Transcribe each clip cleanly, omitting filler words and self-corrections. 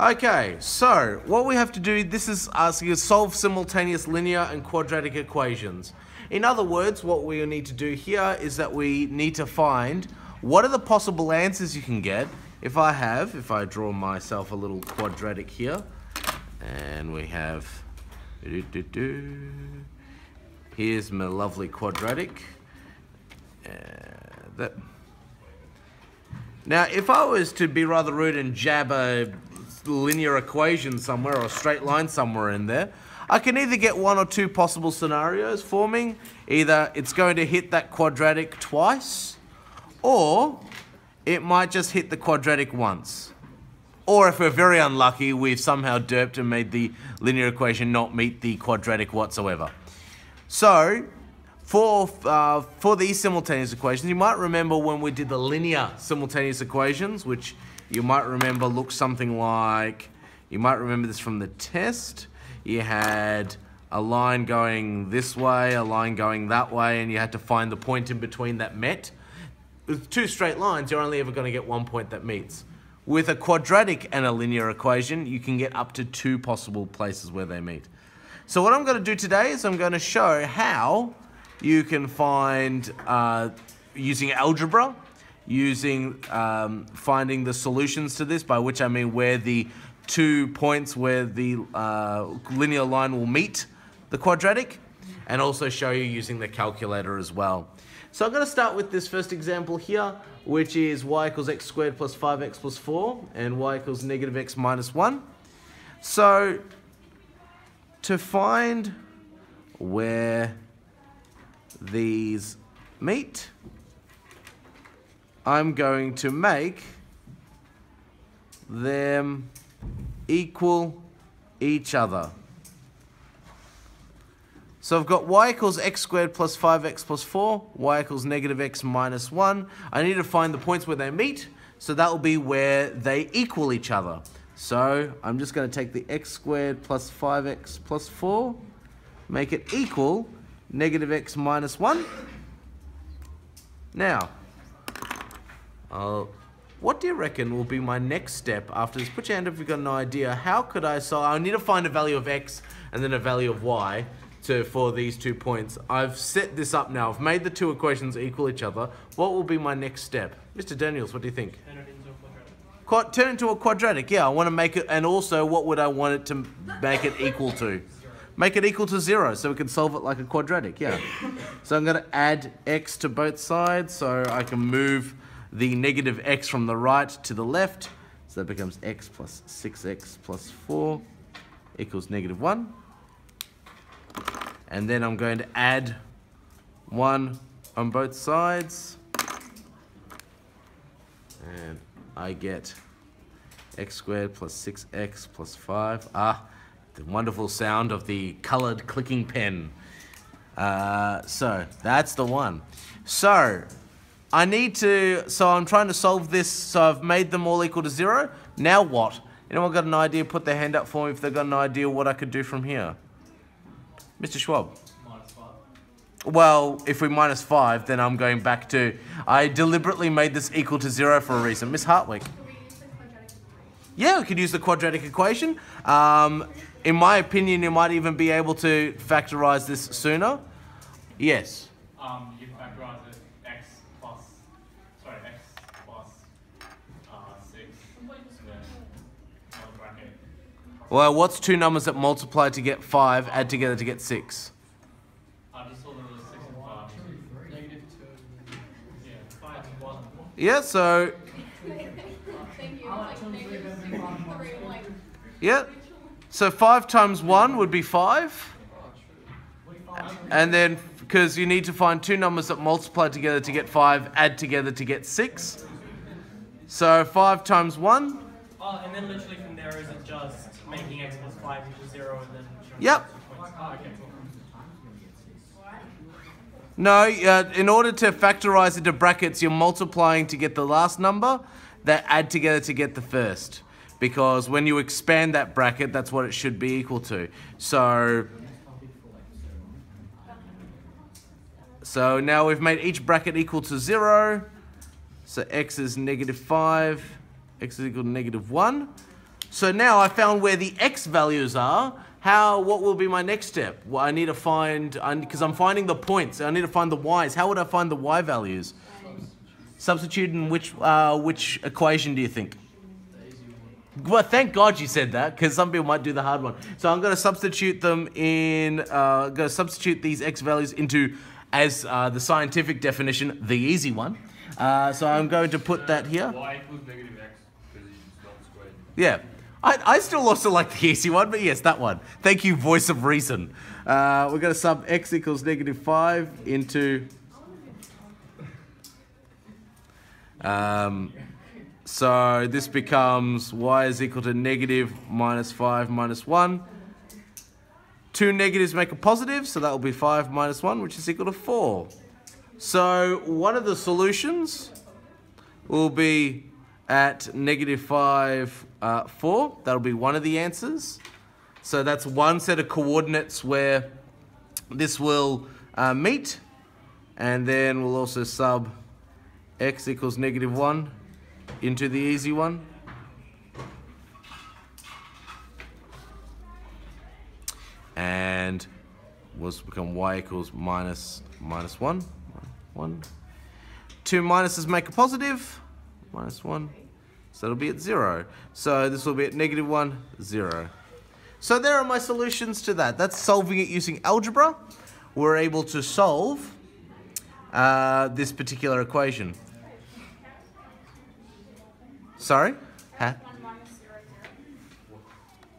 Okay, so what we have to do, this is asking us to solve simultaneous linear and quadratic equations. In other words, what we need to do here is that we need to find what are the possible answers you can get if I draw myself a little quadratic here, and we have, here's my lovely quadratic. Now, if I was to be rather rude and jab a linear equation somewhere or a straight line somewhere in there, I can either get one or two possible scenarios forming. Either it's going to hit that quadratic twice, or it might just hit the quadratic once. Or if we're very unlucky, we've somehow derped and made the linear equation not meet the quadratic whatsoever. So, for these simultaneous equations, you might remember when we did the linear simultaneous equations, which you might remember looks something like, you might remember this from the test. You had a line going this way, a line going that way, and you had to find the point in between that met. With two straight lines, you're only ever going to get one point that meets. With a quadratic and a linear equation, you can get up to two possible places where they meet. So what I'm going to do today is I'm going to show how you can find, using algebra, using finding the solutions to this, by which I mean where the 2 points where the linear line will meet the quadratic, and also show you using the calculator as well. So I'm going to start with this first example here, which is y equals x squared plus 5x plus 4, and y equals negative x minus 1. So to find where these meet, I'm going to make them equal each other. So I've got y equals x squared plus 5x plus 4, y equals negative x minus 1. I need to find the points where they meet, so that will be where they equal each other. So I'm just going to take the x squared plus 5x plus 4, make it equal negative x minus 1. Now, what do you reckon will be my next step after this? Put your hand up if you've got an idea. How could I solve? I need to find a value of x and then a value of y for these 2 points. I've set this up now. I've made the two equations equal each other. What will be my next step? Mr. Daniels, what do you think? Turn it into a quadratic. Turn it into a quadratic, yeah. I want to make it, and also what would I want it to make it equal to? Make it equal to 0, so we can solve it like a quadratic, yeah. So I'm going to add x to both sides, so I can move the negative x from the right to the left. So that becomes x plus 6x plus 4 equals negative 1. And then I'm going to add 1 on both sides. And I get x squared plus 6x plus 5. The wonderful sound of the colored clicking pen. So that's the one. So I'm trying to solve this, so I've made them all equal to 0. Now what? Anyone got an idea? Put their hand up for me if they've got an idea what I could do from here. Mr. Schwab. Minus 5. Well, if we minus 5, then I'm going back to, I deliberately made this equal to 0 for a reason. Miss Hartwick. Yeah, we could use the quadratic equation. In my opinion, you might even be able to factorize this sooner. Yes. You can factorize it x plus 6, and then another bracket. Well, what's two numbers that multiply to get 5, add together to get 6? I just saw there was 6 and 5. Negative 2. Yeah, 5 and 1. Yeah, so... Yeah. So 5 times 1 would be 5. And then, because you need to find two numbers that multiply together to get 5, add together to get 6. So 5 times 1. Oh, and then literally from there, is it just making x plus 5 equals 0 and then showing Yep. points? Oh, okay. No, in order to factorize into brackets, you're multiplying to get the last number, that add together to get the first. Because when you expand that bracket, that's what it should be equal to. So now we've made each bracket equal to 0. So x is negative 5, x is equal to negative 1. So now I found where the x values are. What will be my next step? Well, I need to find, because I'm finding the points, I need to find the y's. How would I find the y values? Substitute in which equation do you think? Well, thank God you said that, because some people might do the hard one. So I'm going to substitute them in, substitute these x values into, as the scientific definition, the easy one. So I'm going to put that here. Y equals negative x, because it's not squared. Yeah. I still also like the easy one, but yes, that one. Thank you, voice of reason. We're going to sub x equals negative 5 into... so this becomes y is equal to negative minus 5 minus 1. Two negatives make a positive, so that will be 5 minus 1, which is equal to 4. So one of the solutions will be at negative 5, 4. That'll be one of the answers. So that's one set of coordinates where this will meet. And then we'll also sub x equals negative 1 into the easy one. And will become y equals minus 1. 1. Two minuses make a positive. Minus 1. So it'll be at 0. So this will be at negative 1, 0. So there are my solutions to that. That's solving it using algebra. We're able to solve this particular equation. Sorry? Huh?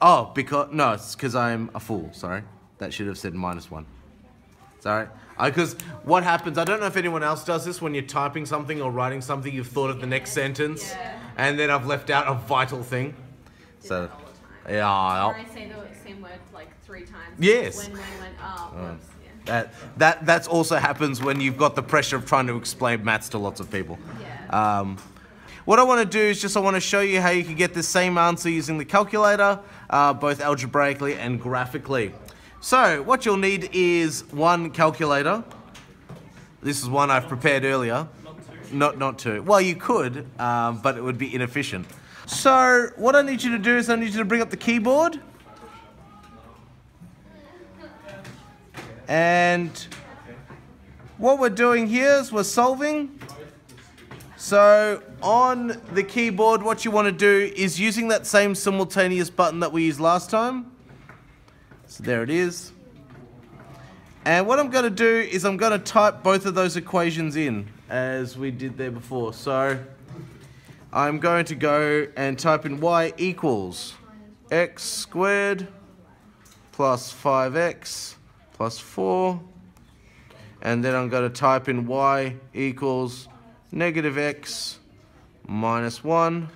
Oh, no, it's because I'm a fool. Sorry. That should have said minus 1. Sorry. Because what happens, I don't know if anyone else does this, when you're typing something or writing something, you've thought of the next sentence, and then I've left out a vital thing. So, yeah. Or I say the same word like 3 times. Yes. When, whoops, yeah. That's also happens when you've got the pressure of trying to explain maths to lots of people. Yeah. What I want to do is I want to show you how you can get the same answer using the calculator, both algebraically and graphically. So, what you'll need is one calculator. This is one I've prepared earlier. Not two. Well, you could, but it would be inefficient. So, what I need you to do is I need you to bring up the keyboard. And what we're doing here is we're solving. So, on the keyboard, what you want to do is using that same simultaneous button that we used last time. So there it is. And what I'm going to do is I'm going to type both of those equations in as we did there before. So I'm going to go and type in y equals x squared plus 5x plus 4. And then I'm going to type in y equals negative x minus 1.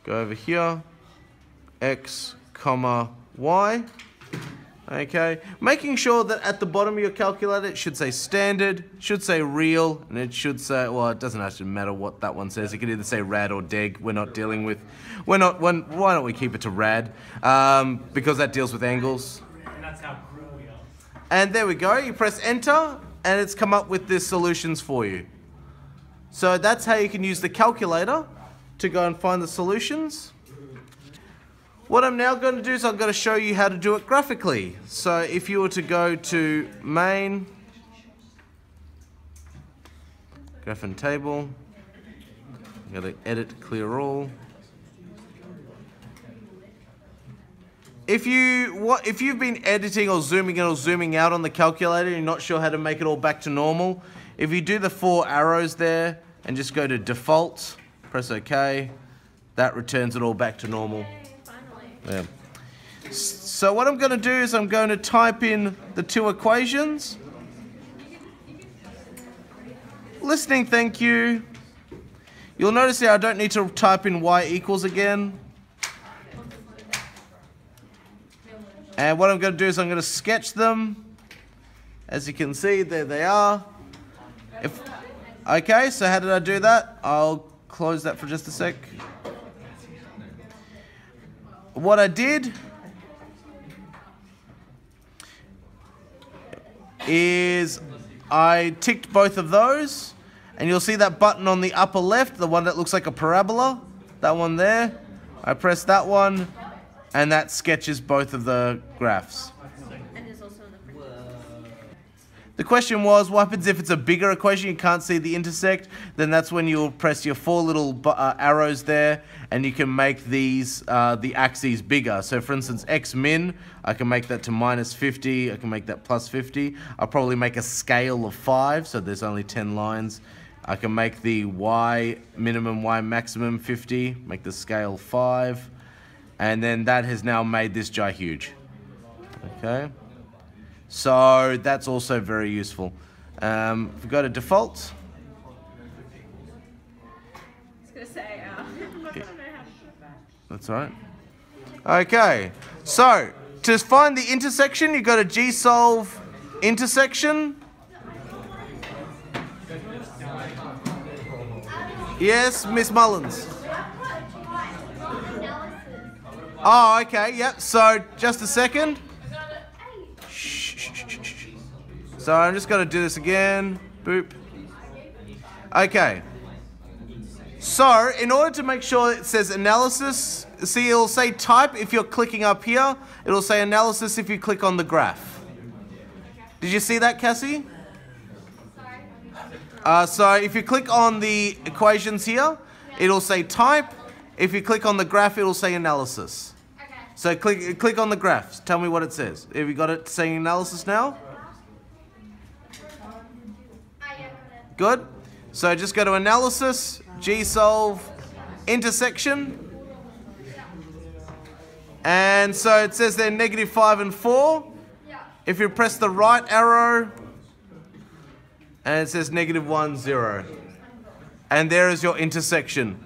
Go over here. X comma y. Okay, making sure that at the bottom of your calculator it should say standard, should say real, and it should say, well, it doesn't actually matter what that one says. It can either say rad or deg. We're not dealing with, why don't we keep it to rad? Because that deals with angles. And that's how cruel we are. And there we go. You press enter, and it's come up with the solutions for you. So that's how you can use the calculator to go and find the solutions. What I'm now going to do is I'm going to show you how to do it graphically. So if you were to go to main, graph and table, I'm going to edit clear all. If you've been editing or zooming in or zooming out on the calculator and you're not sure how to make it all back to normal, if you do the 4 arrows there and just go to default, press OK, that returns it all back to normal. Yeah. So what I'm going to do is I'm going to type in the 2 equations. Listening, thank you. You'll notice here I don't need to type in y equals again. And what I'm going to do is I'm going to sketch them. As you can see, there they are. Okay, so how did I do that? I'll close that for just a sec. What I did is I ticked both of those, and you'll see that button on the upper left, the one that looks like a parabola, that one there. I press that one, And that sketches both of the graphs. And there's also the print. The question was, what happens if it's a bigger equation, you can't see the intersect? Then that's when you'll press your 4 little arrows there, and you can make these, the axes bigger. So for instance, x min, I can make that to minus 50, I can make that plus 50. I'll probably make a scale of 5, so there's only 10 lines. I can make the y minimum, y maximum 50, make the scale 5. And then that has now made this guy huge. Okay. So that's also very useful. If we go to default. I was gonna say, That's all right. Okay. So to find the intersection, you go to gsolve intersection. Yes, Miss Mullins. Oh, okay. Yep. So just a second. So I'm just going to do this again. Boop. Okay. So in order to make sure it says analysis, see it'll say type if you're clicking up here. It'll say analysis if you click on the graph. Did you see that, Cassie? So if you click on the equations here, it'll say type. If you click on the graph, it'll say analysis. So click on the graph. Tell me what it says. Have you got it saying analysis now? Good. So just go to analysis, gsolve, intersection. And so it says there -5 and 4. If you press the right arrow, and it says -1, 0. And there is your intersection.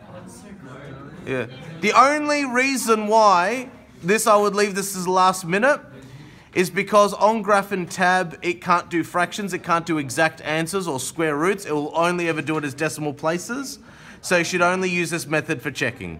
Yeah. The only reason why I would leave this as last minute is because on Graph and Tab, it can't do fractions, it can't do exact answers or square roots, it will only ever do it as decimal places. So you should only use this method for checking.